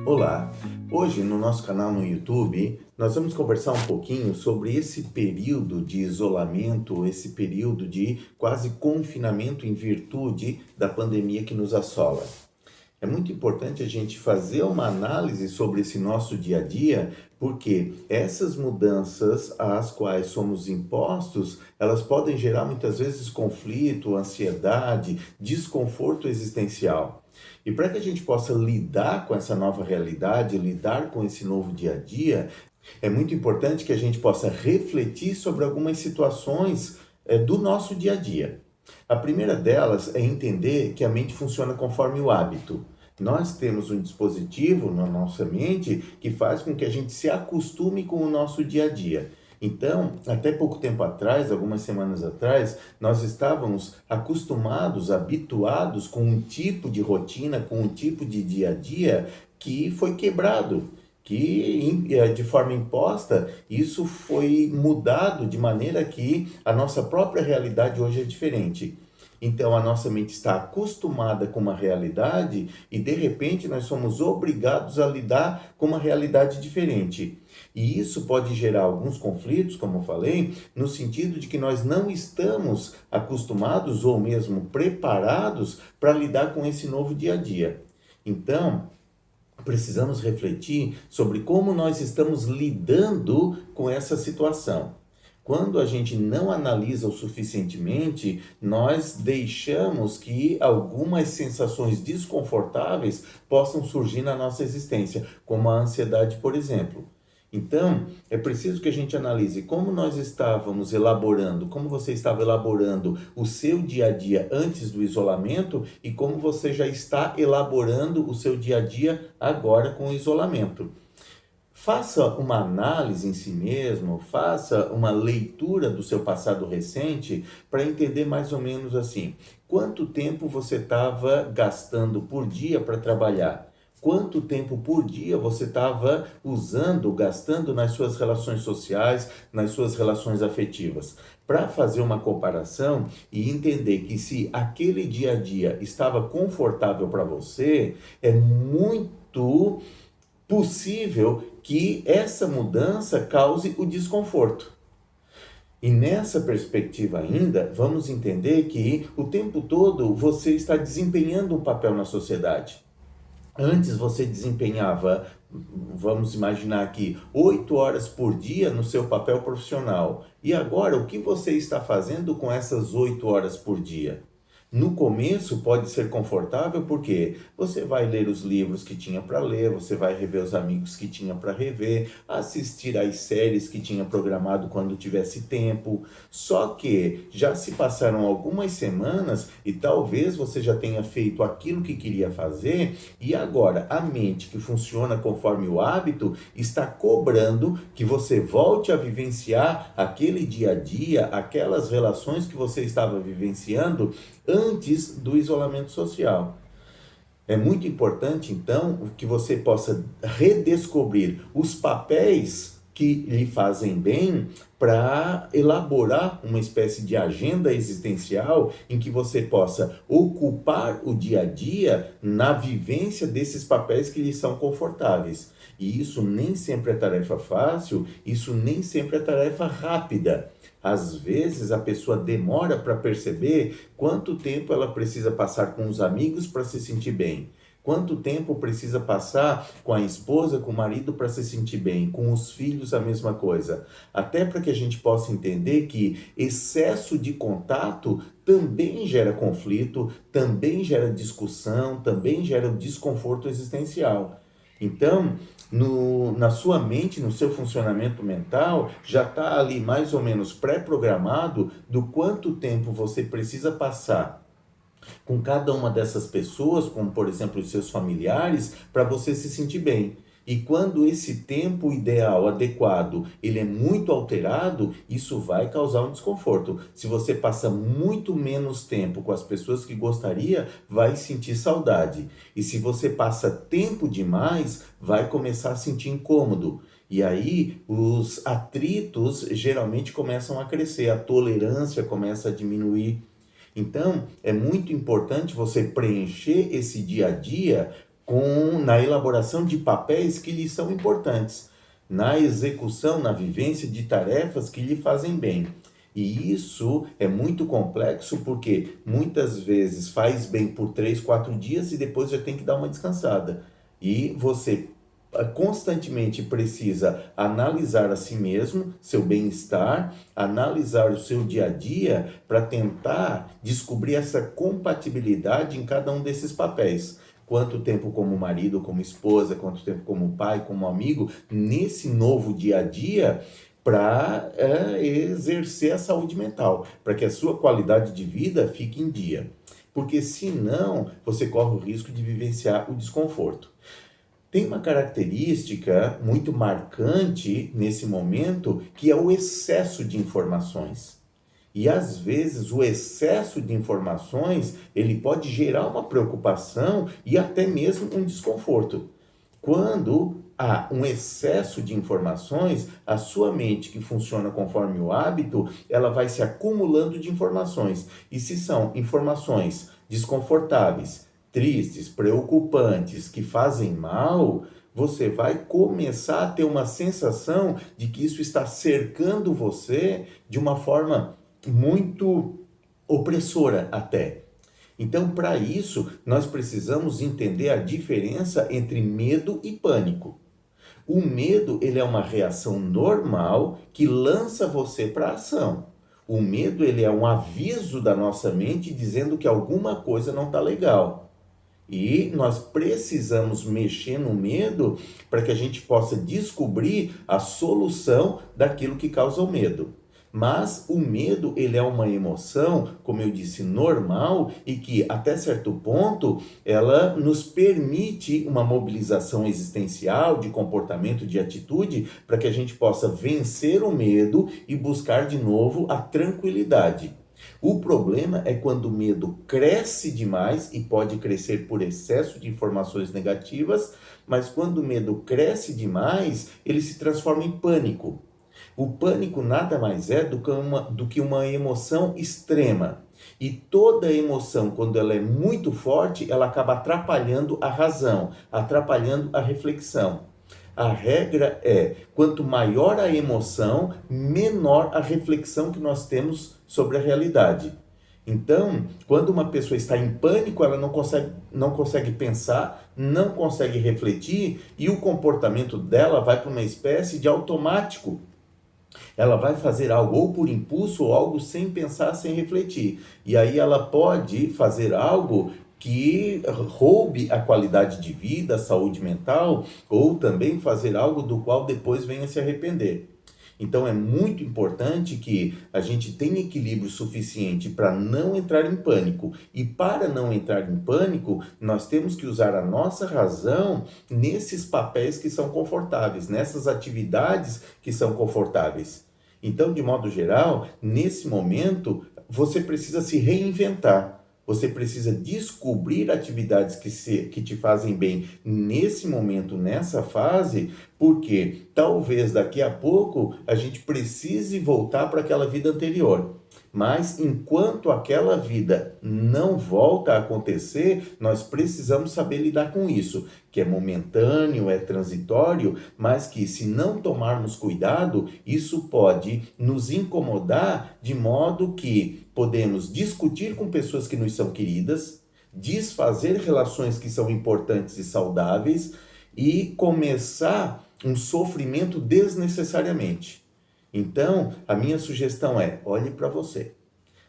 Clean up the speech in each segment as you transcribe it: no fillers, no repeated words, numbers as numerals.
Olá! Hoje no nosso canal no YouTube nós vamos conversar um pouquinho sobre esse período de isolamento, esse período de quase confinamento em virtude da pandemia que nos assola. É muito importante a gente fazer uma análise sobre esse nosso dia a dia, porque essas mudanças às quais somos impostos, elas podem gerar muitas vezes conflito, ansiedade, desconforto existencial. E para que a gente possa lidar com essa nova realidade, lidar com esse novo dia a dia, é muito importante que a gente possa refletir sobre algumas situações do nosso dia a dia. A primeira delas é entender que a mente funciona conforme o hábito. Nós temos um dispositivo na nossa mente que faz com que a gente se acostume com o nosso dia a dia. Então, até pouco tempo atrás, algumas semanas atrás, nós estávamos acostumados, habituados com um tipo de rotina, com um tipo de dia a dia que foi quebrado, que de forma imposta, isso foi mudado de maneira que a nossa própria realidade hoje é diferente. Então a nossa mente está acostumada com uma realidade e de repente nós somos obrigados a lidar com uma realidade diferente. E isso pode gerar alguns conflitos, como eu falei, no sentido de que nós não estamos acostumados ou mesmo preparados para lidar com esse novo dia a dia. Então, precisamos refletir sobre como nós estamos lidando com essa situação. Quando a gente não analisa o suficientemente, nós deixamos que algumas sensações desconfortáveis possam surgir na nossa existência, como a ansiedade, por exemplo. Então, é preciso que a gente analise como nós estávamos elaborando, como você estava elaborando o seu dia a dia antes do isolamento e como você já está elaborando o seu dia a dia agora com o isolamento. Faça uma análise em si mesmo, faça uma leitura do seu passado recente para entender mais ou menos assim, quanto tempo você estava gastando por dia para trabalhar? Quanto tempo por dia você estava usando, gastando nas suas relações sociais, nas suas relações afetivas? Para fazer uma comparação e entender que se aquele dia a dia estava confortável para você, é muito possível que essa mudança cause o desconforto. E nessa perspectiva ainda, vamos entender que o tempo todo você está desempenhando um papel na sociedade. Antes você desempenhava, vamos imaginar aqui, 8 horas por dia no seu papel profissional. E agora, o que você está fazendo com essas 8 horas por dia? No começo pode ser confortável porque você vai ler os livros que tinha para ler, você vai rever os amigos que tinha para rever, assistir às séries que tinha programado quando tivesse tempo. Só que já se passaram algumas semanas e talvez você já tenha feito aquilo que queria fazer e agora a mente que funciona conforme o hábito está cobrando que você volte a vivenciar aquele dia a dia, aquelas relações que você estava vivenciando antes do isolamento social. É muito importante, então, que você possa redescobrir os papéis que lhe fazem bem para elaborar uma espécie de agenda existencial em que você possa ocupar o dia a dia na vivência desses papéis que lhe são confortáveis. E isso nem sempre é tarefa fácil, isso nem sempre é tarefa rápida. Às vezes a pessoa demora para perceber quanto tempo ela precisa passar com os amigos para se sentir bem. Quanto tempo precisa passar com a esposa, com o marido para se sentir bem, com os filhos a mesma coisa. Até para que a gente possa entender que excesso de contato também gera conflito, também gera discussão, também gera desconforto existencial. Então, na sua mente, no seu funcionamento mental, já está ali mais ou menos pré-programado do quanto tempo você precisa passar com cada uma dessas pessoas, como por exemplo os seus familiares, para você se sentir bem. E quando esse tempo ideal, adequado, ele é muito alterado, isso vai causar um desconforto. Se você passa muito menos tempo com as pessoas que gostaria, vai sentir saudade. E se você passa tempo demais, vai começar a sentir incômodo. E aí os atritos geralmente começam a crescer, a tolerância começa a diminuir. Então, é muito importante você preencher esse dia a dia na elaboração de papéis que lhe são importantes, na execução, na vivência de tarefas que lhe fazem bem. E isso é muito complexo porque muitas vezes faz bem por 3, 4 dias e depois já tem que dar uma descansada. E você constantemente precisa analisar a si mesmo, seu bem-estar, analisar o seu dia a dia para tentar descobrir essa compatibilidade em cada um desses papéis. Quanto tempo como marido, como esposa, quanto tempo como pai, como amigo, nesse novo dia a dia, para exercer a saúde mental, para que a sua qualidade de vida fique em dia. Porque senão você corre o risco de vivenciar o desconforto. Tem uma característica muito marcante nesse momento, que é o excesso de informações. E às vezes o excesso de informações, ele pode gerar uma preocupação e até mesmo um desconforto. Quando há um excesso de informações, a sua mente, que funciona conforme o hábito, ela vai se acumulando de informações. E se são informações desconfortáveis, tristes, preocupantes, que fazem mal, você vai começar a ter uma sensação de que isso está cercando você de uma forma muito opressora até. Então, para isso, nós precisamos entender a diferença entre medo e pânico. O medo, ele é uma reação normal que lança você para a ação. O medo, ele é um aviso da nossa mente dizendo que alguma coisa não está legal. E nós precisamos mexer no medo para que a gente possa descobrir a solução daquilo que causa o medo. Mas o medo, ele é uma emoção, como eu disse, normal e que até certo ponto ela nos permite uma mobilização existencial de comportamento, de atitude, para que a gente possa vencer o medo e buscar de novo a tranquilidade. O problema é quando o medo cresce demais e pode crescer por excesso de informações negativas, mas quando o medo cresce demais, ele se transforma em pânico. O pânico nada mais é do que uma emoção extrema. E toda emoção, quando ela é muito forte, ela acaba atrapalhando a razão, atrapalhando a reflexão. A regra é, quanto maior a emoção, menor a reflexão que nós temos sobre a realidade. Então, quando uma pessoa está em pânico, ela não consegue pensar, não consegue refletir e o comportamento dela vai para uma espécie de automático. Ela vai fazer algo ou por impulso ou algo sem pensar, sem refletir. E aí ela pode fazer algo que roube a qualidade de vida, a saúde mental, ou também fazer algo do qual depois venha se arrepender. Então é muito importante que a gente tenha equilíbrio suficiente para não entrar em pânico. E para não entrar em pânico, nós temos que usar a nossa razão nesses papéis que são confortáveis, nessas atividades que são confortáveis. Então, de modo geral, nesse momento, você precisa se reinventar. Você precisa descobrir atividades que te fazem bem nesse momento, nessa fase, porque talvez daqui a pouco a gente precise voltar para aquela vida anterior. Mas enquanto aquela vida não volta a acontecer, nós precisamos saber lidar com isso, que é momentâneo, é transitório, mas que se não tomarmos cuidado, isso pode nos incomodar de modo que podemos discutir com pessoas que nos são queridas, desfazer relações que são importantes e saudáveis e começar um sofrimento desnecessariamente. Então, a minha sugestão é, olhe para você.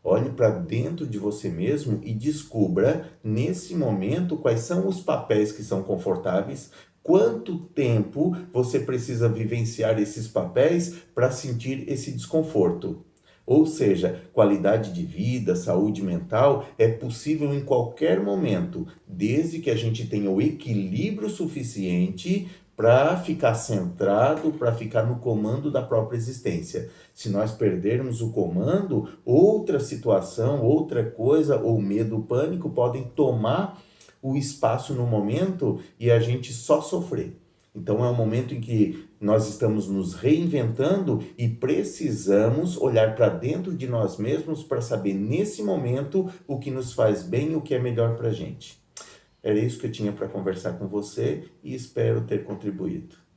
Olhe para dentro de você mesmo e descubra, nesse momento, quais são os papéis que são confortáveis, quanto tempo você precisa vivenciar esses papéis para sentir esse desconforto. Ou seja, qualidade de vida, saúde mental é possível em qualquer momento, desde que a gente tenha o equilíbrio suficiente para ficar centrado, para ficar no comando da própria existência. Se nós perdermos o comando, outra situação, outra coisa, ou medo, ou pânico, podem tomar o espaço no momento e a gente só sofrer. Então é um momento em que nós estamos nos reinventando e precisamos olhar para dentro de nós mesmos para saber nesse momento o que nos faz bem e o que é melhor para a gente. Era isso que eu tinha para conversar com você e espero ter contribuído.